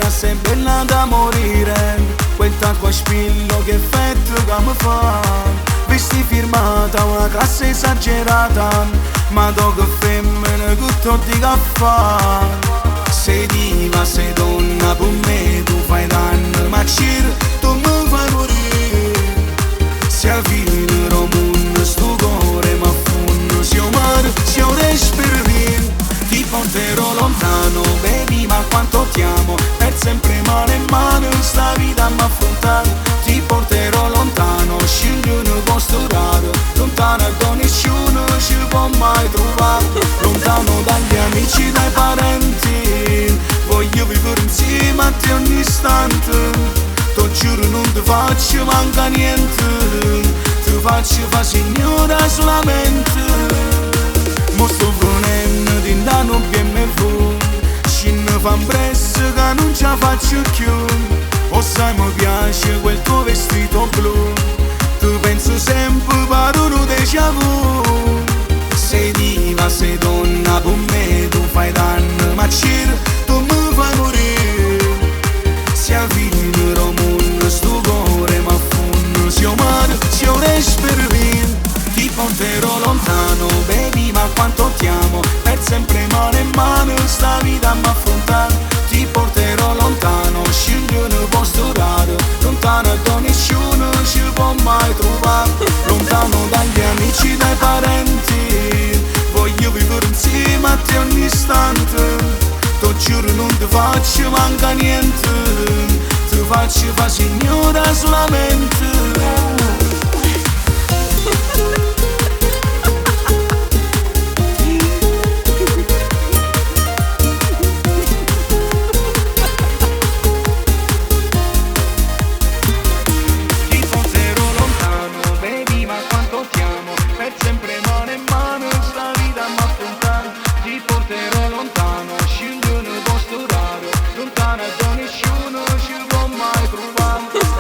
sera sei bella da morire, quel tacco a spillo che effetto che mi fa. Vesti firmata, una classe esagerata, ma dopo femmine che tutti che fa. Sei diva, sei donna, per me tu fai danno, ma tu mi fai morire. Se al fine romundo sto cuore mi affonno, se io mare, se io respiro via, ti porterò lontano, baby, ma quanto ti amo, per sempre mano in mano sta vita mi affrontare. Ti porterò lontano, scegli un posto raro, lontano da nessuno ci può mai trovare. Lontano dagli amici, dai parenti, voglio vivere insieme a te ogni istante. T'ho giuro non ti faccio manca niente, ti faccio fa signora solamente. Mo sto venendo di danno BMW, scende fa un presso che non ce la faccio più. O sai mi piace quel tuo vestito blu, ti penso sempre per uno déjà vu. Sei diva, sei donna, per me tu fai danno, ma tu mi fai morire. Se al fine romundo sto cuore mi affonno, se io mare, se io respiro via, ti porterò lontano, baby, ma quanto ti amo, per sempre mano in mano sta vita mi affrontare. Ti porterò lontano, scegli un posto raro, lontano da nessuno ci può mai trovare. Lontano dagli amici, dai parenti, voglio vivere insieme a te ogni istante. T'ho giuro non ti faccio manca niente, ti faccio fa signora solamente.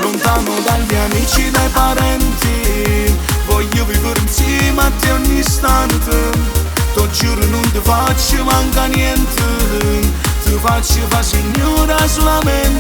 Lontano dagli amici, dai parenti, voglio vivere insieme a te ogni istante. T'ho giuro non ti faccio manca niente, ti faccio fa signora solamente.